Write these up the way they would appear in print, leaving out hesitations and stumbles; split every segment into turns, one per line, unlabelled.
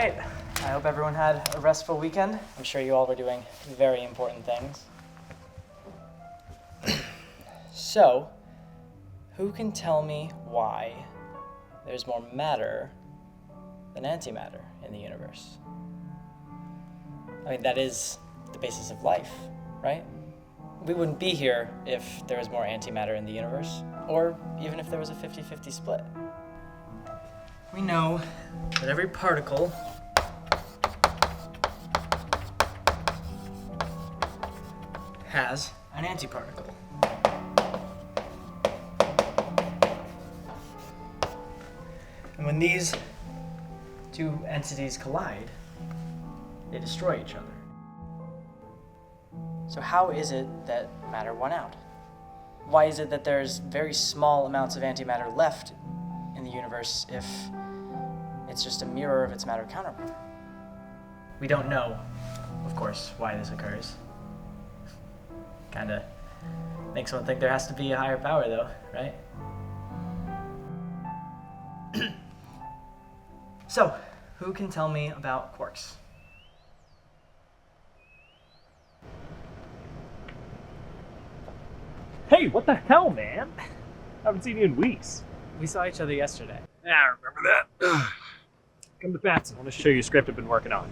right. I hope everyone had a restful weekend. I'm sure you all were doing very important things. So, who can tell me why there's more matter than antimatter in the universe? I mean, that is the basis of life, right? We wouldn't be here if there was more antimatter in the universe, or even if there was a 50-50 split. We know that every particle has an antiparticle. And when these two entities collide, they destroy each other. So how is it that matter won out? Why is it that there's very small amounts of antimatter left in the universe if it's just a mirror of its matter counterpart? We don't know, of course, why this occurs. Kinda makes one think there has to be a higher power though, right? So, who can tell me about quarks?
Hey, what the hell, man? Haven't seen you in weeks.
We saw each other yesterday.
Yeah, I remember that. Come to Patsy. I want to show you a script I've been working on.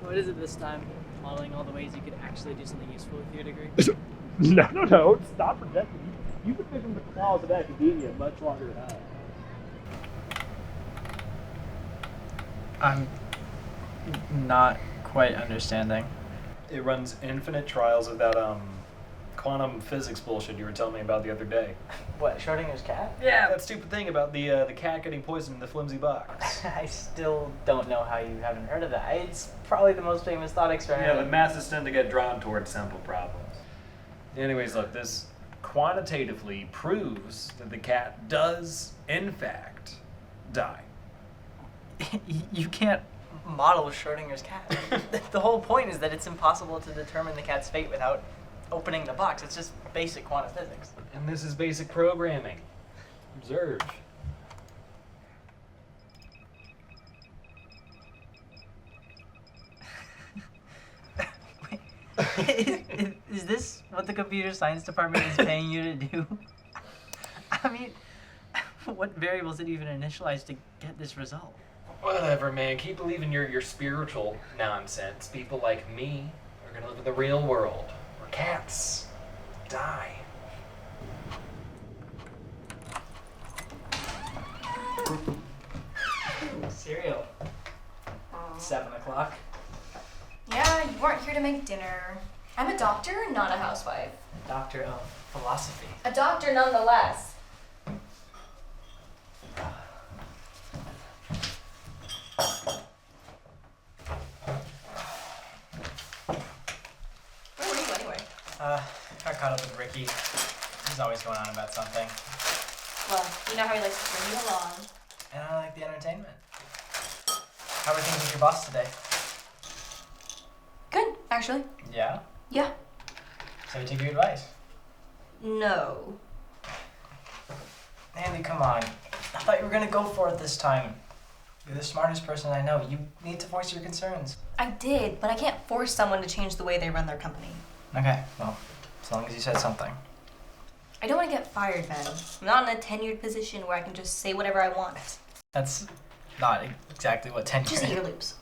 What is it this time? Modeling all the ways you could actually do something useful with your degree?
No. Stop projecting. You've been picking the claws of academia much longer than I have.
I'm not quite understanding.
It runs infinite trials of that quantum physics bullshit you were telling me about the other day.
What, Schrodinger's cat?
Yeah, that stupid thing about the cat getting poisoned in the flimsy box.
I still don't know how you haven't heard of that. It's probably the most famous thought experiment.
Yeah, but masses tend to get drawn towards simple problems. Anyways, look, this quantitatively proves that the cat does, in fact, die.
You can't model Schrodinger's cat. The whole point is that it's impossible to determine the cat's fate without opening the box. It's just basic quantum physics.
And this is basic programming. Observe.
Is this what the computer science department is paying you to do? I mean, what variables did you even initialize to get this result?
Whatever, man. Keep believing your spiritual nonsense. People like me are gonna live in the real world where cats die.
Cereal. 7 o'clock.
Yeah, you weren't here to make dinner. I'm a doctor, not a housewife.
Doctor of philosophy.
A doctor nonetheless. Where were you anyway?
Got caught up with Ricky. He's always going on about something.
Well, you know how he likes to bring you along.
And I like the entertainment. How are things with your boss today?
Good, actually.
Yeah?
Yeah.
So he took your advice?
No.
Andy, come on. I thought you were gonna go for it this time. You're the smartest person I know. You need to voice your concerns.
I did, but I can't force someone to change the way they run their company.
Okay, well, as long as you said something.
I don't want to get fired, Ben. I'm not in a tenured position where I can just say whatever I want.
That's not exactly what tenure
Just
is.
ear loops.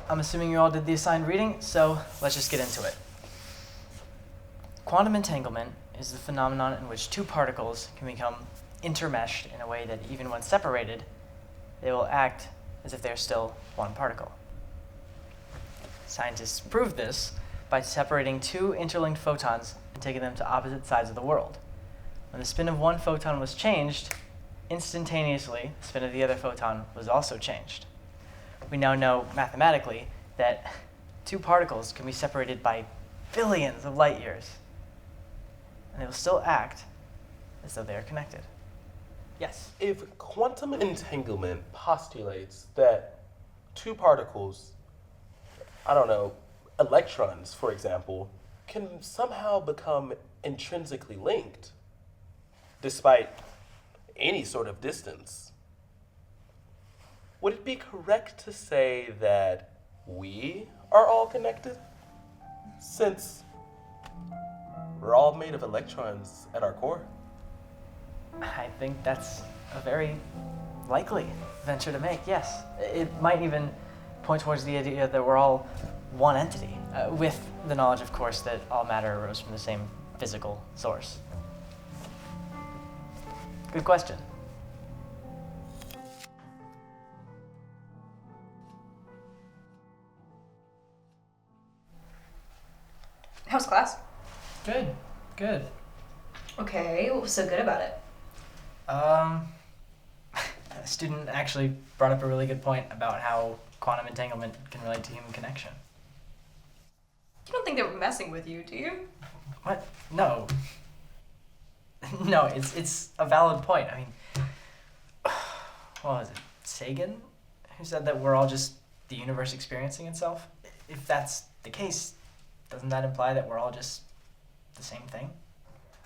I'm assuming you all did the assigned reading, so let's just get into it. Quantum entanglement is the phenomenon in which two particles can become intermeshed in a way that even when separated, they will act as if they're still one particle. Scientists proved this by separating two interlinked photons and taking them to opposite sides of the world. When the spin of one photon was changed, instantaneously, the spin of the other photon was also changed. We now know mathematically that two particles can be separated by billions of light years, and they will still act as though they are connected. Yes.
If quantum entanglement postulates that two particles, I don't know, electrons, for example, can somehow become intrinsically linked despite any sort of distance, would it be correct to say that we are all connected? Since we're all made of electrons at our core.
I think that's a very likely venture to make, yes. It might even point towards the idea that we're all one entity, with the knowledge, of course, that all matter arose from the same physical source. Good question.
How's class?
Good, good.
Okay, what was so good about it?
A student actually brought up a really good point about how quantum entanglement can relate to human connection.
You don't think they were messing with you, do you?
What? No. No, it's a valid point. I mean, what was it? Sagan? Who said that we're all just the universe experiencing itself? If that's the case, doesn't that imply that we're all just the same thing?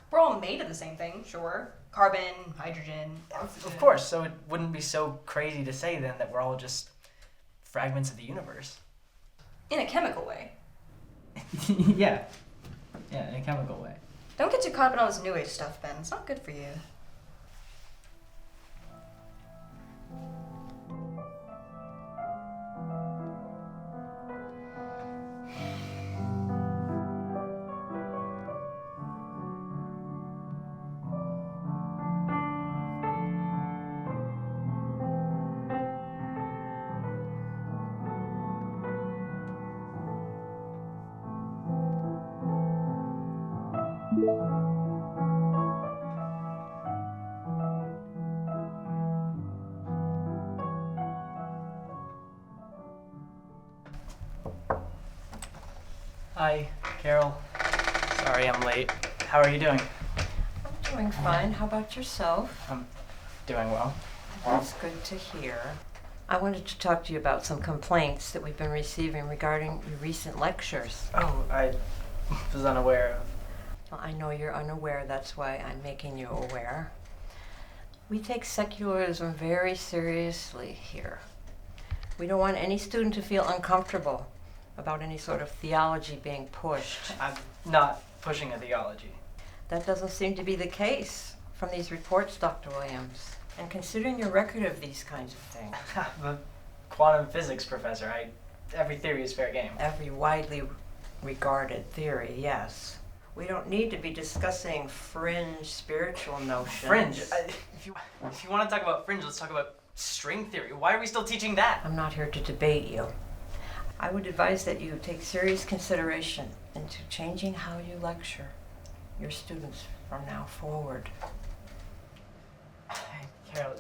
We're all made of the same thing, sure. Carbon, hydrogen, oxygen.
Of course, so it wouldn't be so crazy to say then that we're all just fragments of the universe.
In a chemical way.
Yeah, in a chemical way.
Don't get too caught up in all this new age stuff, Ben. It's not good for you.
Hi, Carol. Sorry I'm late. How are you doing?
I'm doing fine. How about yourself?
I'm doing well.
That's good to hear. I wanted to talk to you about some complaints that we've been receiving regarding your recent lectures.
Oh, I was unaware of.
Well, I know you're unaware, that's why I'm making you aware. We take secularism very seriously here. We don't want any student to feel uncomfortable about any sort of theology being pushed.
I'm not pushing a theology.
That doesn't seem to be the case from these reports, Dr. Williams. And considering your record of these kinds of things,
I'm a quantum physics professor. Every theory is fair game.
every widely regarded theory, yes. We don't need to be discussing fringe spiritual notions.
Fringe. If you want to talk about fringe, let's talk about string theory. Why are we still teaching that?
I'm not here to debate you. I would advise that you take serious consideration into changing how you lecture your students from now forward.
Carol,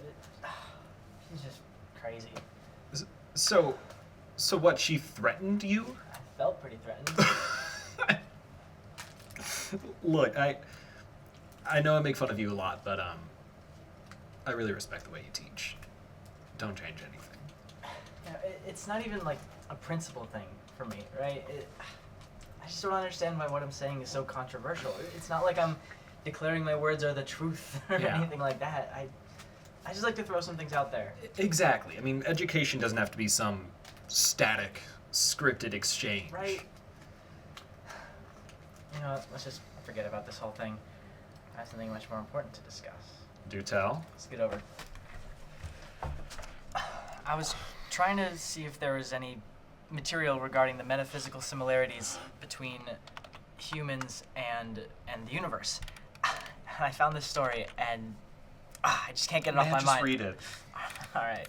she's just crazy.
So what, she threatened you?
I felt pretty threatened.
Look, I know I make fun of you a lot, but I really respect the way you teach. Don't change anything.
You know, it's not even like a principle thing for me, right? I just don't understand why what I'm saying is so controversial. It's not like I'm declaring my words are the truth or anything like that. I just like to throw some things out there.
Exactly. I mean, education doesn't have to be some static, scripted exchange.
Right. You know what, let's just forget about this whole thing. I have something much more important to discuss.
Do tell.
Let's get over. I was trying to see if there was any material regarding the metaphysical similarities between humans and the universe. And I found this story, and I just can't get it off my mind.
Just read it.
All right.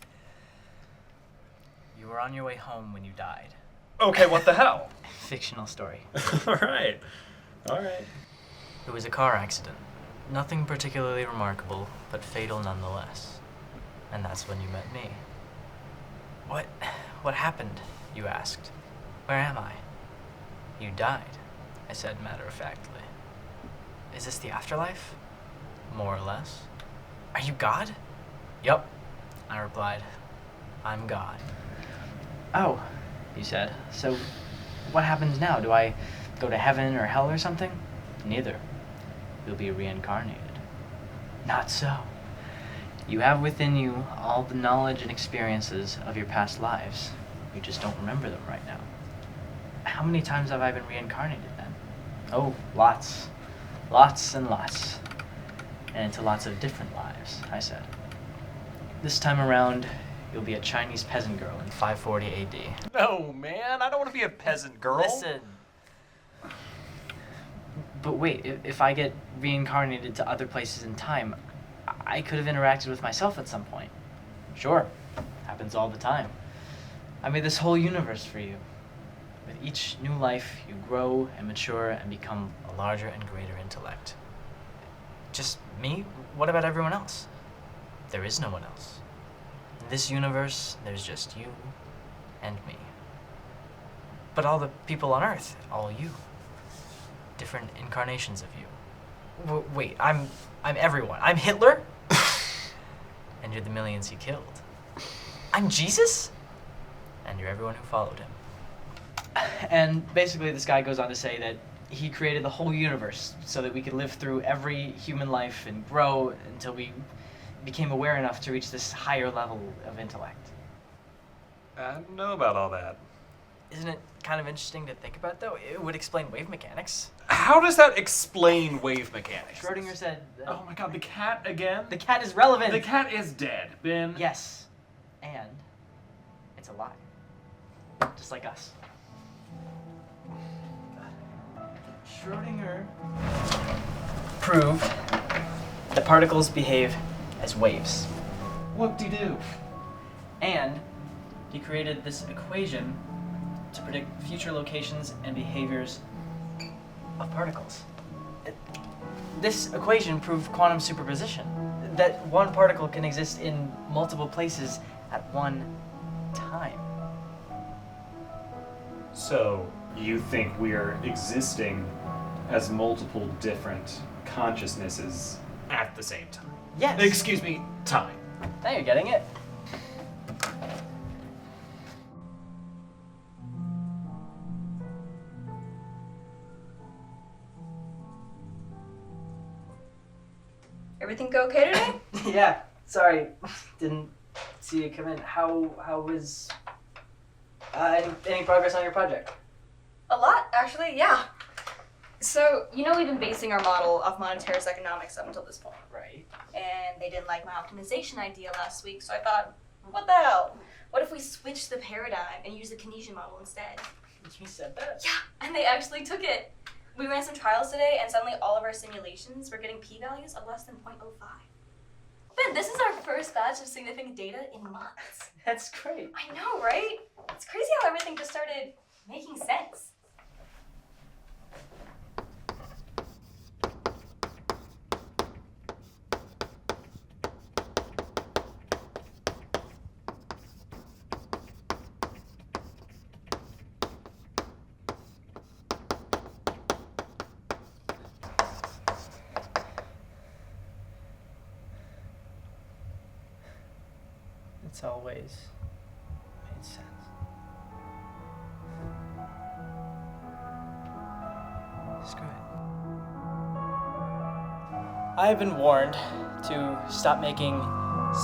You were on your way home when you died.
Okay, what the hell?
Fictional story.
All right.
It was a car accident. Nothing particularly remarkable, but fatal nonetheless. And that's when you met me. What happened? You asked. Where am I? You died, I said matter-of-factly. Is this the afterlife? More or less. Are you God? Yup, I replied. I'm God. Oh, you said. So what happens now? Do I go to heaven or hell or something? Neither. You'll be reincarnated. Not so. You have within you all the knowledge and experiences of your past lives. You just don't remember them right now. How many times have I been reincarnated then? Oh, lots. Lots and lots. And into lots of different lives, I said. This time around, you'll be a Chinese peasant girl in 540 AD.
No, man, I don't want to be a peasant girl.
Listen. But wait, if I get reincarnated to other places in time, I could have interacted with myself at some point. Sure, happens all the time. I made this whole universe for you. With each new life, you grow and mature and become a larger and greater intellect. Just me? What about everyone else? There is no one else. In this universe, there's just you and me. But all the people on Earth, all you. Different incarnations of you. Wait, I'm everyone. I'm Hitler? And you're the millions he killed. I'm Jesus? And you're everyone who followed him. And basically this guy goes on to say that he created the whole universe so that we could live through every human life and grow until we became aware enough to reach this higher level of intellect.
I don't know about all that.
Isn't it kind of interesting to think about, though? It would explain wave mechanics.
How does that explain wave mechanics?
Schrodinger said...
Oh my god, the cat again?
The cat is relevant!
The cat is dead, Ben.
Yes. And it's alive. Just like us. Schrodinger proved that particles behave as waves.
Whoop-de-doo.
And he created this equation to predict future locations and behaviors of particles. This equation proved quantum superposition, that one particle can exist in multiple places at one time.
So, you think we are existing as multiple different consciousnesses
At the same time.
Yes!
Excuse me, time.
Now you're getting it.
Everything go okay today?
Yeah, sorry, didn't see you come in. How was any progress on your project?
A lot, actually, yeah. So, you know we've been basing our model off monetarist economics up until this point.
Right.
And they didn't like my optimization idea last week, so I thought, what the hell? What if we switch the paradigm and use the Keynesian model instead?
You said that?
Yeah, and they actually took it. We ran some trials today, and suddenly all of our simulations were getting p-values of less than 0.05. Ben, this is our first batch of significant data in months.
That's great.
I know, right? It's crazy how everything just started making sense.
It's always made sense. Screw it. I have been warned to stop making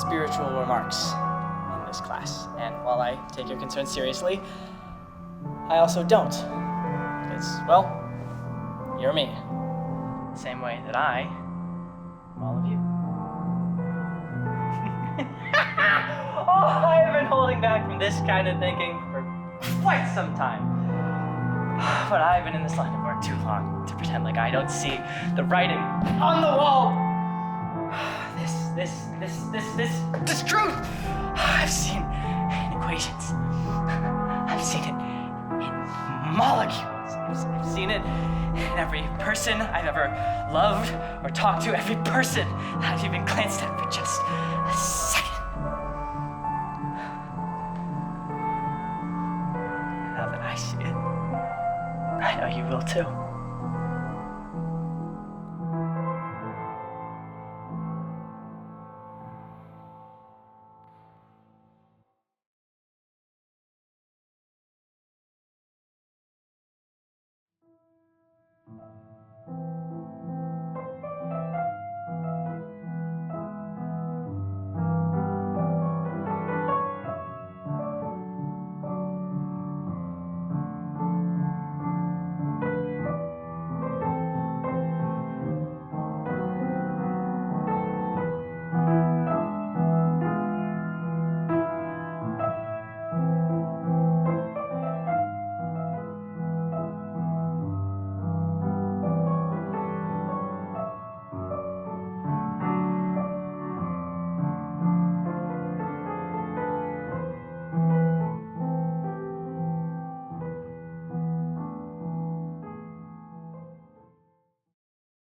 spiritual remarks in this class, and while I take your concerns seriously, I also don't. Because, well, you're me. Same way that I am all of you. Oh, I have been holding back from this kind of thinking for quite some time. But I've been in this line of work too long to pretend like I don't see the writing on the wall. This truth. I've seen in equations. I've seen it in molecules. I've seen it in every person I've ever loved or talked to, every person that I've even glanced at for just a second. Now that I see it, I know you will too.